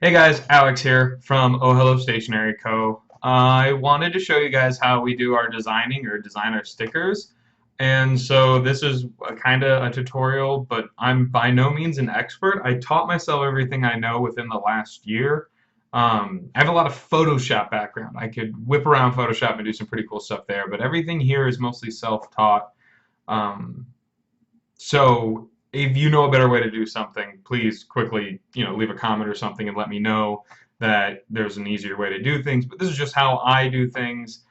Hey guys, Alex here from Oh Hello Stationery Co. I wanted to show you guys how we do our designing or design our stickers. And so this is a kind of a tutorial, but I'm by no means an expert. I taught myself everything I know within the last year. I have a lot of Photoshop background. I could whip around Photoshop and do some pretty cool stuff there, but everything here is mostly self-taught. Um, so if you know a better way to do something, please quickly, leave a comment or something and let me know that there's an easier way to do things. But this is just how I do things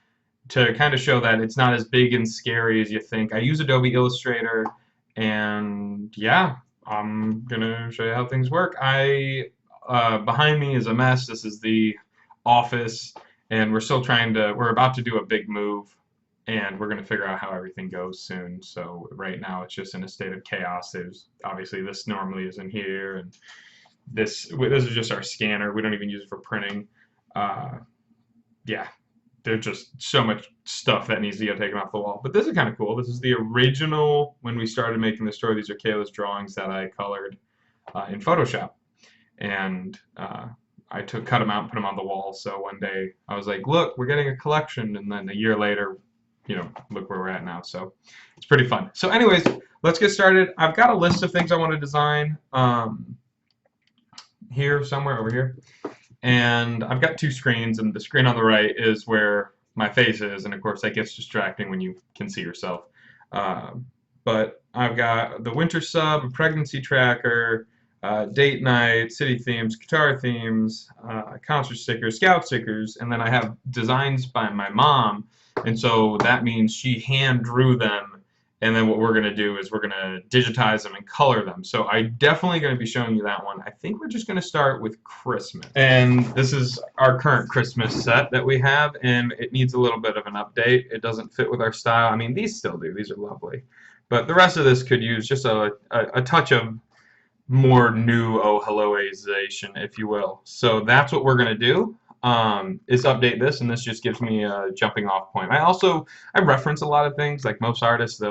to kind of show that it's not as big and scary as you think. I use Adobe Illustrator, and yeah, I'm gonna show you how things work. Behind me is a mess. This is the office, and we're about to do a big move, and we're gonna figure out how everything goes soon. So right now it's just in a state of chaos. There's obviously this normally is in here, and this is just our scanner. We don't even use it for printing. Uh, yeah, there's just so much stuff that needs to get taken off the wall. But this is kind of cool. This is the original when we started making the story. These are Kayla's drawings that I colored in Photoshop, and cut them out and put them on the wall. So one day I was like, "Look, we're getting a collection," and then a year later, look where we're at now. So it's pretty fun. So, anyways, let's get started. I've got a list of things I want to design here somewhere over here. And I've got two screens, and the screen on the right is where my face is, and of course that gets distracting when you can see yourself. Uh, but I've got the winter sub, a pregnancy tracker, date night, city themes, guitar themes, concert stickers, scout stickers, and then I have designs by my mom, and so that means she hand drew them, and then what we're going to do is we're going to digitize them and color them. So I'm definitely going to be showing you that one. I think we're just going to start with Christmas. And this is our current Christmas set that we have, and it needs a little bit of an update. It doesn't fit with our style. I mean, these still do. These are lovely. But the rest of this could use just a touch of more new oh helloization, if you will. So that's what we're going to do. Is update this, and this just gives me a jumping off point. I reference a lot of things. Like most artists,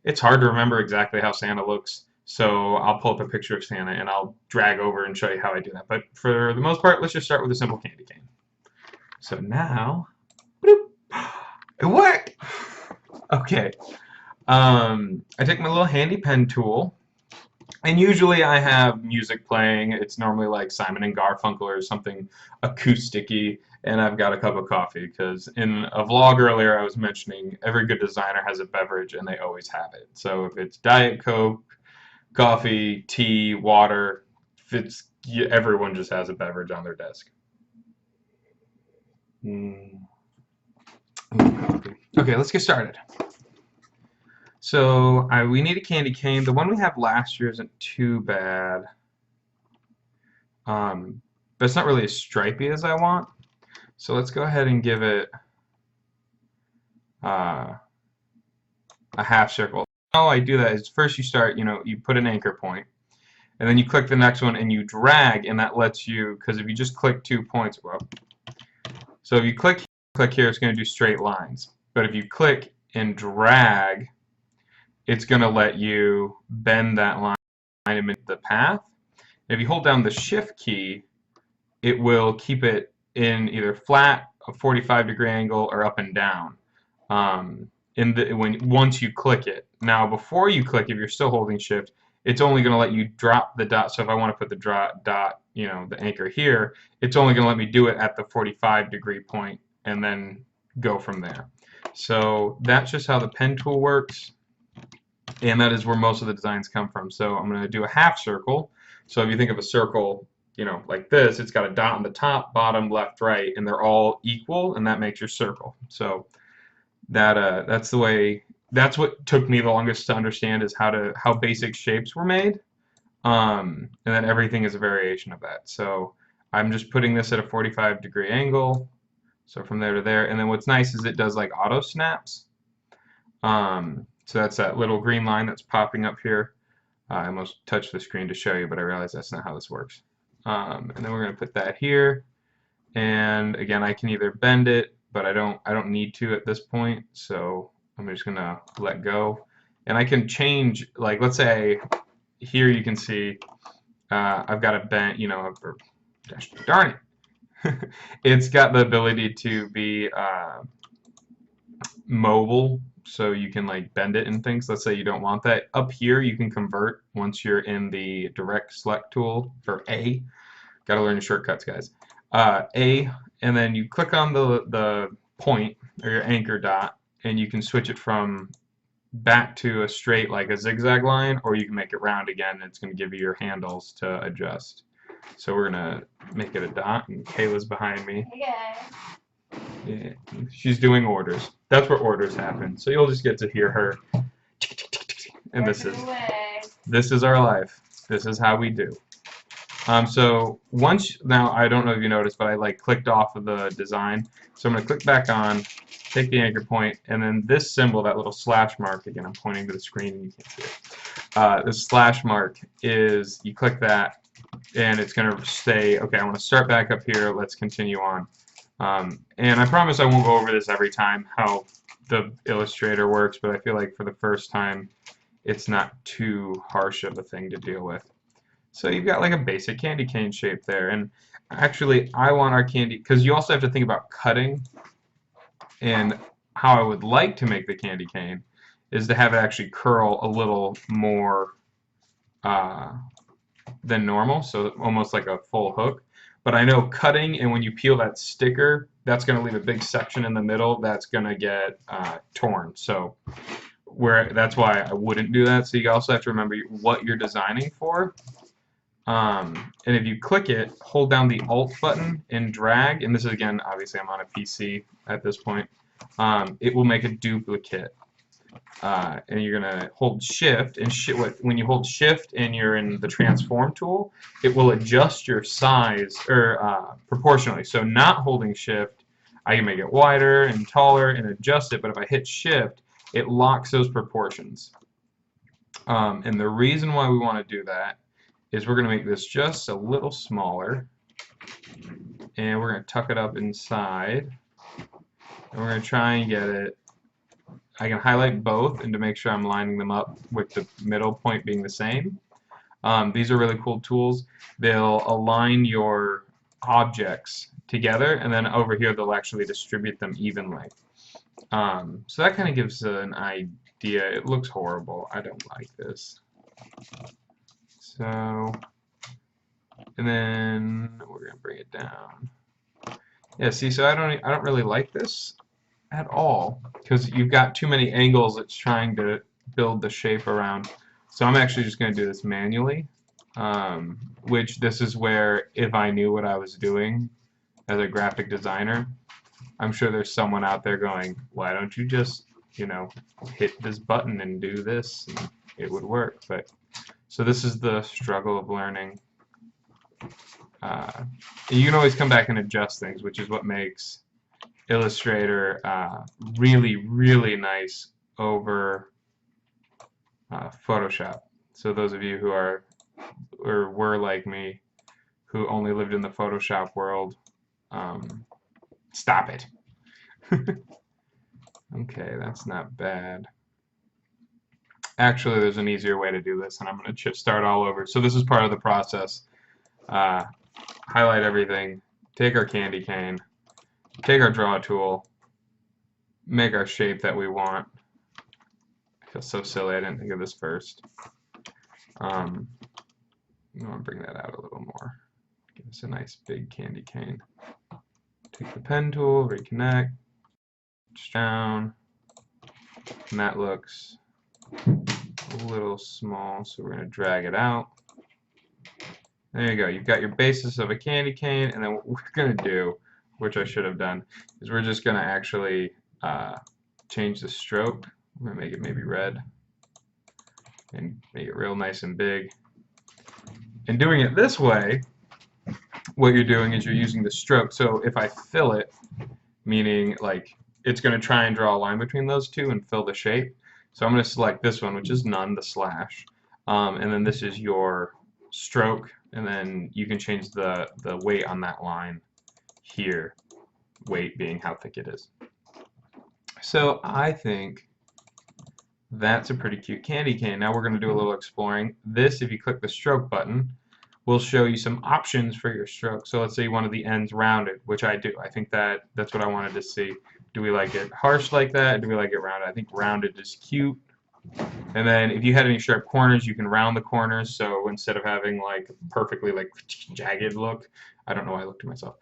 it's hard to remember exactly how Santa looks, so I'll pull up a picture of Santa and I'll drag over and show you how I do that. But for the most part, let's just start with a simple candy cane. So now, bloop, it worked. Okay. I take my little handy pen tool, and usually I have music playing. It's normally like Simon and Garfunkel or something acousticy, and I've got a cup of coffee because in a vlog earlier I was mentioning every good designer has a beverage and they always have it. So if it's Diet Coke, coffee, tea, water, everyone just has a beverage on their desk. Mm. Coffee. Okay, let's get started. So we need a candy cane. The one we have last year isn't too bad, but it's not really as stripy as I want. So let's go ahead and give it uh, a half circle. How I do that is first you put an anchor point, and then you click the next one and you drag, and that lets you, because if you just click 2 points, well, so if you click here, it's going to do straight lines. But if you click and drag, it's going to let you bend that line into the path. And if you hold down the shift key, it will keep it in either flat, a 45-degree angle, or up and down. Once you click it. Now, before you click, if you're still holding shift, it's only going to let you drop the dot. So if I want to put the dot, the anchor here, it's only going to let me do it at the 45-degree point and then go from there. So that's just how the pen tool works, and that is where most of the designs come from. So I'm going to do a half circle. So if you think of a circle, like this, it's got a dot on the top, bottom, left, right, and they're all equal, and that makes your circle. So that's what took me the longest to understand, is how basic shapes were made, and then everything is a variation of that. So I'm just putting this at a 45-degree angle, so from there to there, and then what's nice is it does like auto snaps. So that's that little green line that's popping up here. I almost touched the screen to show you, but I realized that's not how this works. And then we're going to put that here, and again, I can either bend it, but I don't need to at this point, so I'm just going to let go. And I can change, like let's say here you can see I've got a bent, Gosh darn it. It's got the ability to be mobile, so you can like bend it and things. Let's say you don't want that. Up here, you can convert once you're in the direct select tool for A. Got to learn your shortcuts, guys. A, and then you click on the point or your anchor dot, and you can switch it from back to a straight like a zigzag line, or you can make it round again, and it's going to give you your handles to adjust. So we're going to make it a dot, and Kayla's behind me. Hey guys. Yeah, she's doing orders. That's where orders happen. So you'll just get to hear her. And this is our life. This is how we do. So now I don't know if you noticed, but I like clicked off of the design. So I'm going to click back on, take the anchor point, and then this symbol, that little slash mark, again I'm pointing to the screen and you can't see it. This slash mark is, you click that and it's going to say, okay, I want to start back up here, let's continue on. And I promise I won't go over this every time how the Illustrator works, but I feel like for the first time it's not too harsh of a thing to deal with. So you've got like a basic candy cane shape there, and actually I want our candy, because you also have to think about cutting, and how I would like to make the candy cane is to have it actually curl a little more than normal, so almost like a full hook. But I know cutting, and when you peel that sticker, that's going to leave a big section in the middle that's going to get torn. So that's why I wouldn't do that. So you also have to remember what you're designing for. And if you click it, hold down the Alt button and drag, and this is again, obviously I'm on a PC at this point, it will make a duplicate. And you're going to hold Shift, and when you hold Shift and you're in the Transform tool, it will adjust your size or proportionally. So not holding Shift, I can make it wider and taller and adjust it, but if I hit Shift, it locks those proportions. And the reason why we want to do that is we're going to make this just a little smaller, and we're going to tuck it up inside, and we're going to try and get it. I can highlight both and to make sure I'm lining them up with the middle point being the same. These are really cool tools. They'll align your objects together, and then over here they'll actually distribute them evenly. So that kind of gives an idea. It looks horrible. I don't like this. So, and then we're going to bring it down. Yeah, see, so I don't really like this at all, because you've got too many angles it's trying to build the shape around. So I'm actually just going to do this manually, which this is where if I knew what I was doing as a graphic designer, I'm sure there's someone out there going, why don't you just, you know, hit this button and do this, and it would work. But so this is the struggle of learning. You can always come back and adjust things, which is what makes Illustrator really, really nice over Photoshop. So those of you who are or were like me, who only lived in the Photoshop world, stop it. Okay, that's not bad. Actually, there's an easier way to do this, and I'm going to start all over. So this is part of the process. Highlight everything, take our candy cane, take our draw tool, make our shape that we want. I feel so silly I didn't think of this first. I'm going to bring that out a little more. Give us a nice big candy cane. Take the pen tool, reconnect, down, and that looks a little small, so we're going to drag it out. There you go. You've got your basis of a candy cane, and then what we're going to do, which I should have done, is we're just going to actually change the stroke. We're going to make it maybe red and make it real nice and big. And doing it this way, what you're doing is you're using the stroke. So if I fill it, meaning like it's going to try and draw a line between those two and fill the shape. So I'm going to select this one, which is none, the slash, and then this is your stroke, and then you can change the weight on that line here, weight being how thick it is. So I think that's a pretty cute candy cane. Now we're going to do a little exploring. This, if you click the stroke button, will show you some options for your stroke. So let's say you wanted the ends rounded, which I do. I think that's what I wanted to see. Do we like it harsh like that? Do we like it rounded? I think rounded is cute. And then if you had any sharp corners, you can round the corners. So instead of having like perfectly like jagged look, I don't know why I looked at myself,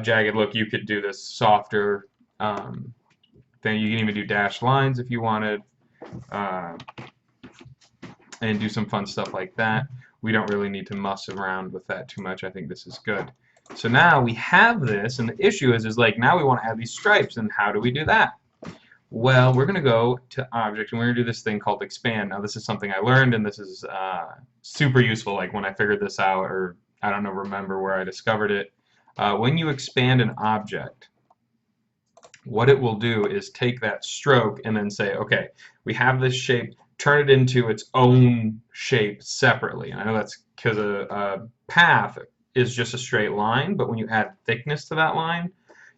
jagged look, you could do this softer thing. You can even do dashed lines if you wanted, uh, and do some fun stuff like that. We don't really need to muss around with that too much. I think this is good. So now we have this, and the issue is like now we want to add these stripes, and how do we do that? Well, we're going to go to Object, and we're going to do this thing called Expand. Now, this is something I learned, and this is super useful, like when I figured this out, or I don't know, remember where I discovered it. When you expand an object, what it will do is take that stroke and then say, okay, we have this shape, turn it into its own shape separately. And I know that's because a path is just a straight line, but when you add thickness to that line,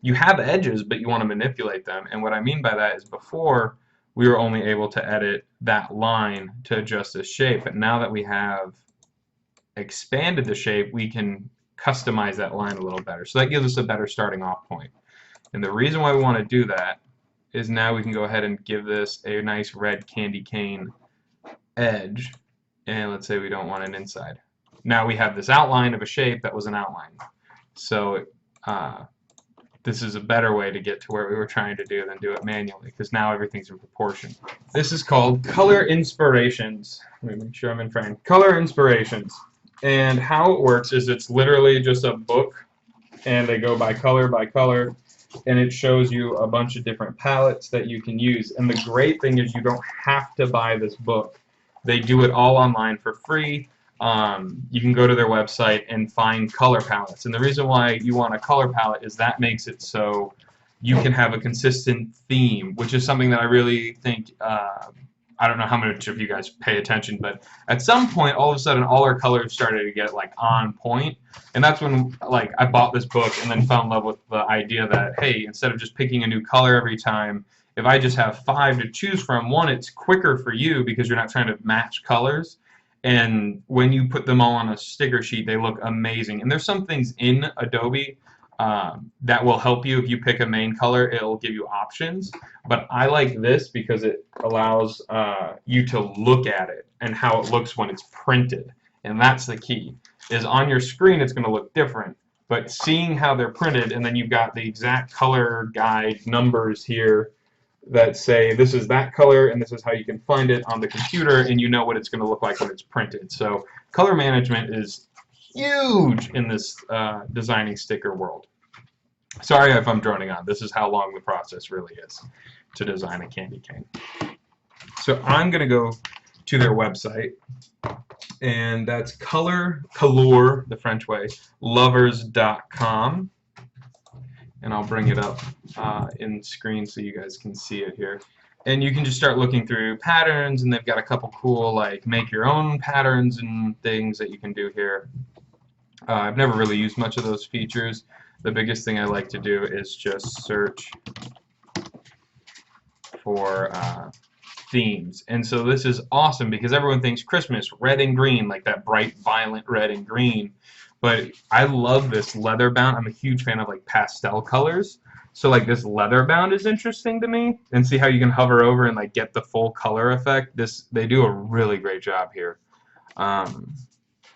you have edges, but you want to manipulate them. And what I mean by that is before, we were only able to edit that line to adjust this shape. But now that we have expanded the shape, we can customize that line a little better. So that gives us a better starting off point. And the reason why we want to do that is now we can go ahead and give this a nice red candy cane edge. And let's say we don't want an inside. Now we have this outline of a shape that was an outline. So this is a better way to get to where we were trying to do than do it manually, because now everything's in proportion. This is called Color Inspirations. Let me make sure I'm in frame. Color Inspirations. And how it works is it's literally just a book, and they go by color, and it shows you a bunch of different palettes that you can use. And the great thing is you don't have to buy this book. They do it all online for free. You can go to their website and find color palettes. And the reason why you want a color palette is that makes it so you can have a consistent theme, which is something that I really think, I don't know how much of you guys pay attention, but at some point, all of a sudden, all our colors started to get like on point. And that's when like I bought this book and then fell in love with the idea that, hey, instead of just picking a new color every time, if I just have 5 to choose from, one, it's quicker for you because you're not trying to match colors. And when you put them all on a sticker sheet, they look amazing. And there's some things in Adobe that will help you. If you pick a main color, it'll give you options. But I like this because it allows you to look at it and how it looks when it's printed. And that's the key. Is on your screen, it's going to look different. But seeing how they're printed, and then you've got the exact color guide numbers here that say this is that color and this is how you can find it on the computer, and you know what it's going to look like when it's printed. So color management is huge in this designing sticker world. Sorry if I'm droning on. This is how long the process really is to design a candy cane. So I'm going to go to their website, and that's color, the French way, lovers.com. And I'll bring it up in screen so you guys can see it here. And you can just start looking through patterns, and they've got a couple cool like make your own patterns and things that you can do here. I've never really used much of those features. The biggest thing I like to do is just search for themes. And so this is awesome because everyone thinks Christmas, red and green, like that bright, violent red and green. But I love this leather bound. I'm a huge fan of like pastel colors. So like this leather bound is interesting to me. And see how you can hover over and like get the full color effect. They do a really great job here.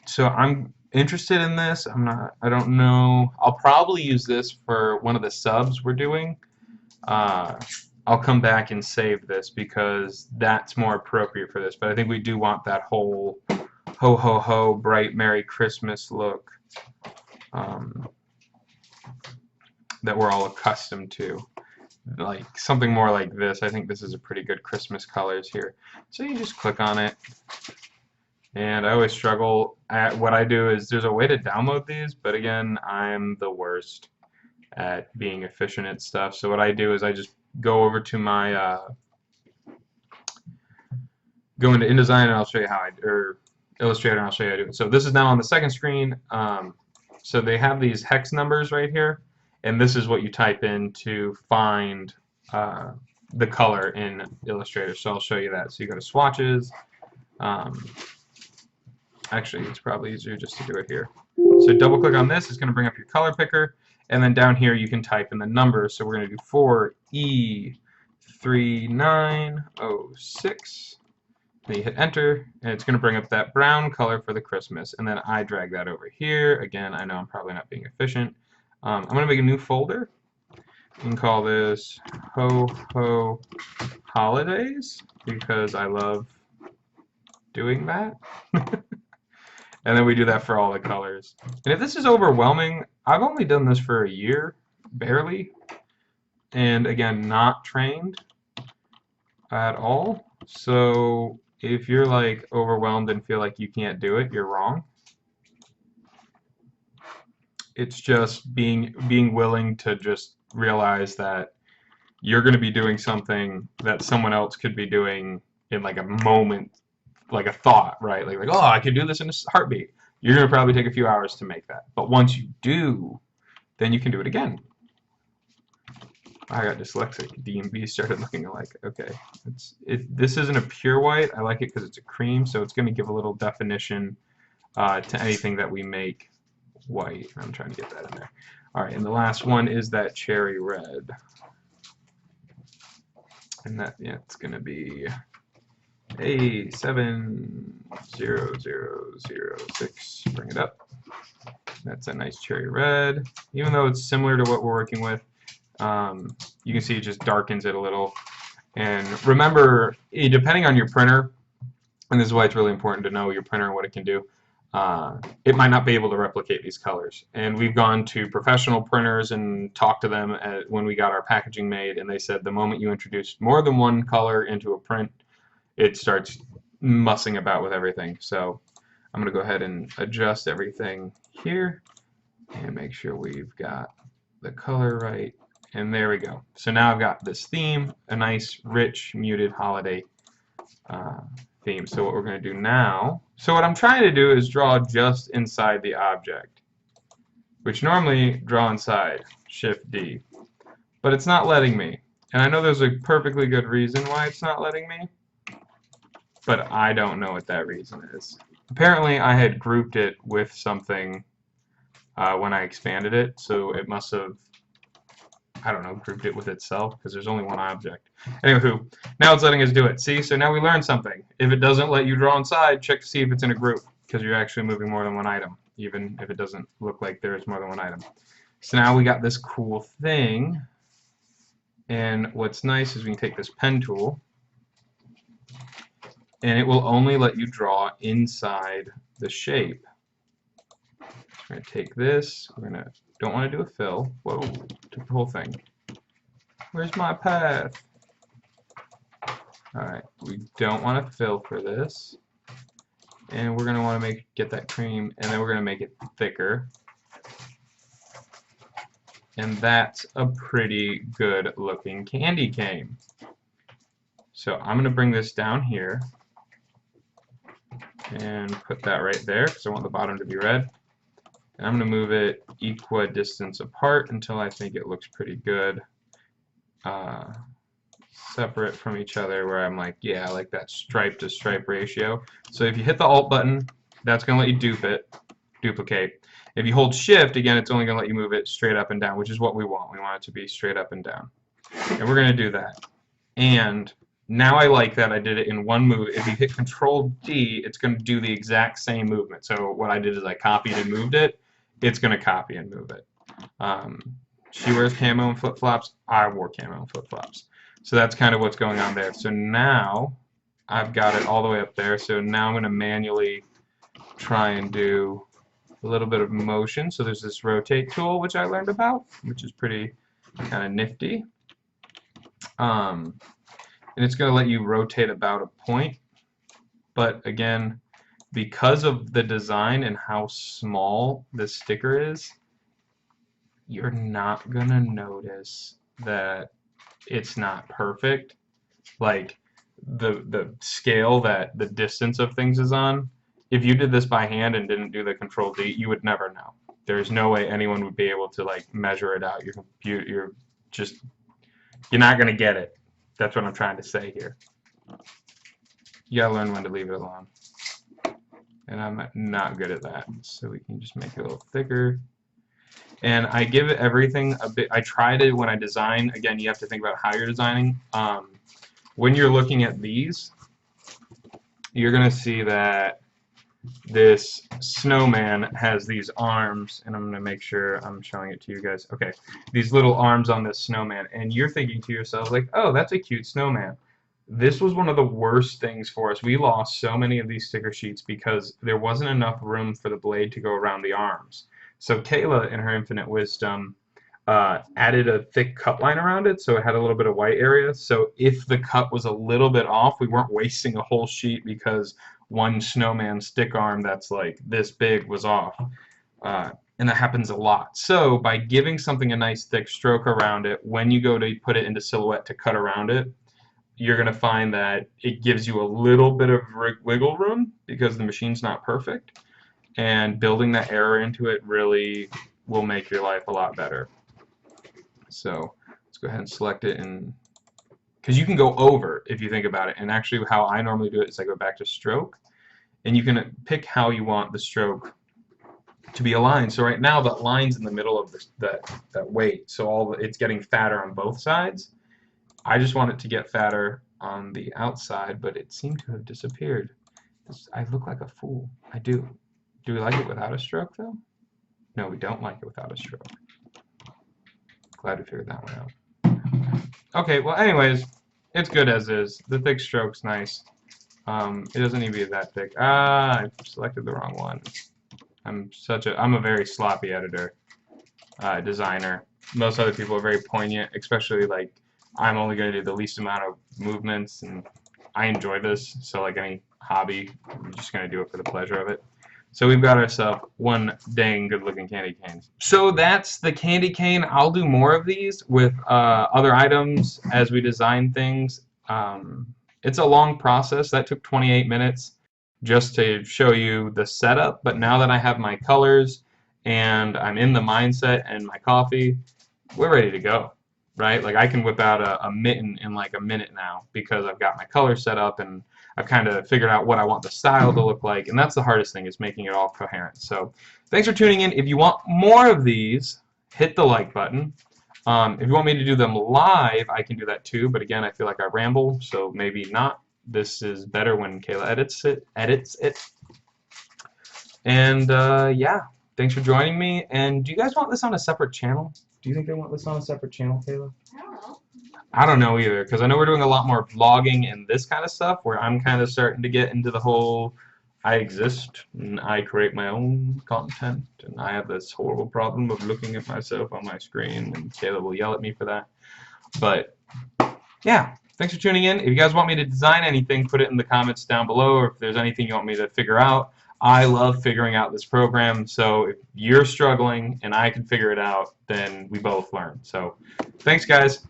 So I'm interested in this. I don't know. I'll probably use this for one of the subs we're doing. I'll come back and save this because that's more appropriate for this. But I think we do want that whole ho ho ho bright Merry Christmas look that we're all accustomed to, like something more like this. I think this is a pretty good Christmas colors here. So you just click on it, and I always struggle at what I do is there's a way to download these, but again, I'm the worst at being efficient at stuff. So what I do is I just go over to my go into InDesign, and I'll show you how Illustrator, and I'll show you how to do it. So this is now on the second screen. So they have these hex numbers right here, and this is what you type in to find the color in Illustrator. So I'll show you that. So you go to swatches, Actually, it's probably easier just to do it here. So double click on this, it's going to bring up your color picker, and then down here you can type in the numbers. So we're going to do 4E3906. Then you hit enter, and it's going to bring up that brown color for the Christmas. And then I drag that over here. Again, I know I'm probably not being efficient. I'm going to make a new folder and call this Ho Ho Holidays because I love doing that. And then we do that for all the colors. And if this is overwhelming, I've only done this for a year, barely. And again, not trained at all. So if you're like overwhelmed and feel like you can't do it, you're wrong. It's just being willing to just realize that you're going to be doing something that someone else could be doing in like a moment, like a thought, right? Like oh, I could do this in a heartbeat. You're going to probably take a few hours to make that. But once you do, then you can do it again. I got dyslexic. D and B started looking alike. Okay, this isn't a pure white. I like it because it's a cream, so it's going to give a little definition to anything that we make white. I'm trying to get that in there. All right, and the last one is that cherry red, and that it's going to be A70006. Bring it up. That's a nice cherry red. Even though it's similar to what we're working with, you can see it just darkens it a little. And remember, depending on your printer, and this is why it's really important to know your printer and what it can do, it might not be able to replicate these colors. And we've gone to professional printers and talked to them when we got our packaging made, and they said the moment you introduce more than one color into a print, it starts mussing about with everything. So I'm going to go ahead and adjust everything here and make sure we've got the color right. And there we go. So now I've got this theme, a nice, rich, muted holiday theme. So what we're going to do now, so what I'm trying to do is draw just inside the object, which normally draw inside, Shift D. But it's not letting me. And I know there's a perfectly good reason why it's not letting me, but I don't know what that reason is. Apparently I had grouped it with something when I expanded it, so it must have, I don't know, grouped it with itself because there's only one object. Anywho, now it's letting us do it. See, so now we learned something. If it doesn't let you draw inside, check to see if it's in a group because you're actually moving more than one item, even if it doesn't look like there's more than one item. So now we got this cool thing, and what's nice is we can take this pen tool, and it will only let you draw inside the shape. We're going to take this, don't want to do a fill. Whoa, took the whole thing. Where's my path? Alright, we don't want to fill for this. And we're going to want to get that cream, and then we're going to make it thicker. And that's a pretty good looking candy cane. So I'm going to bring this down here and put that right there because I want the bottom to be red. And I'm going to move it equidistant apart until I think it looks pretty good. Separate from each other where I'm like, yeah, I like that stripe to stripe ratio. So if you hit the Alt button, that's going to let you duplicate. If you hold Shift, again, it's only going to let you move it straight up and down, which is what we want. We want it to be straight up and down. And we're going to do that. And now I like that I did it in one move. If you hit Control D, it's going to do the exact same movement. So what I did is I copied and moved it. It's going to copy and move it. She wears camo and flip-flops. I wore camo and flip-flops. So that's kind of what's going on there. So now I've got it all the way up there. So now I'm going to manually try and do a little bit of motion. So there's this rotate tool, which I learned about, which is pretty kind of nifty. And it's going to let you rotate about a point. But again, because of the design and how small this sticker is, you're not going to notice that it's not perfect. Like the scale that the distance of things is on, if you did this by hand and didn't do the Control D, you would never know. There's no way anyone would be able to like measure it out. Your computer, you're not going to get it. That's what I'm trying to say here. You gotta learn when to leave it alone. and I'm not good at that. So we can just make it a little thicker. And I give it everything a bit. I tried it when I design. Again, you have to think about how you're designing. When you're looking at these, you're going to see that this snowman has these arms, and I'm going to make sure I'm showing it to you guys. Okay, these little arms on this snowman, and you're thinking to yourself, like, oh, that's a cute snowman. This was one of the worst things for us. We lost so many of these sticker sheets because there wasn't enough room for the blade to go around the arms. So Kayla, in her infinite wisdom, added a thick cut line around it, so it had a little bit of white area. So if the cut was a little bit off, we weren't wasting a whole sheet because one snowman stick arm that's like this big was off. And that happens a lot. So by giving something a nice thick stroke around it, when you go to put it into silhouette to cut around it, you're going to find that it gives you a little bit of wiggle room because the machine's not perfect. And building that error into it really will make your life a lot better. So let's go ahead and select it, and because you can go over if you think about it. And actually how I normally do it is I go back to stroke, and you can pick how you want the stroke to be aligned. So right now that line's in the middle of that weight, so it's getting fatter on both sides. I just want it to get fatter on the outside, but it seemed to have disappeared. I look like a fool. I do. Do we like it without a stroke, though? No, we don't like it without a stroke. Glad we figured that one out. Okay, well, anyways, it's good as is. The thick stroke's nice. It doesn't need to be that thick. I selected the wrong one. I'm a very sloppy editor, designer. Most other people are very poignant, especially like I'm only going to do the least amount of movements, and I enjoy this. So like any hobby, I'm just going to do it for the pleasure of it. So we've got ourselves one dang good-looking candy cane. So that's the candy cane. I'll do more of these with other items as we design things. It's a long process. That took 28 minutes just to show you the setup. But now that I have my colors and I'm in the mindset and my coffee, we're ready to go, right? Like I can whip out a mitten in like a minute now because I've got my colors set up and I've kind of figured out what I want the style to look like, and that's the hardest thing, is making it all coherent. So thanks for tuning in. If you want more of these, hit the like button. If you want me to do them live, I can do that too, but again, I feel like I ramble, so maybe not. This is better when Kayla edits it. And yeah, thanks for joining me. And do you guys want this on a separate channel? Do you think they want this on a separate channel, Kayla? I don't know. I don't know either, because I know we're doing a lot more vlogging and this kind of stuff, where I'm kind of starting to get into the whole I exist and I create my own content, and I have this horrible problem of looking at myself on my screen, and Kayla will yell at me for that. But yeah, thanks for tuning in. If you guys want me to design anything, put it in the comments down below, or if there's anything you want me to figure out. I love figuring out this program, so if you're struggling and I can figure it out, then we both learn. So thanks, guys.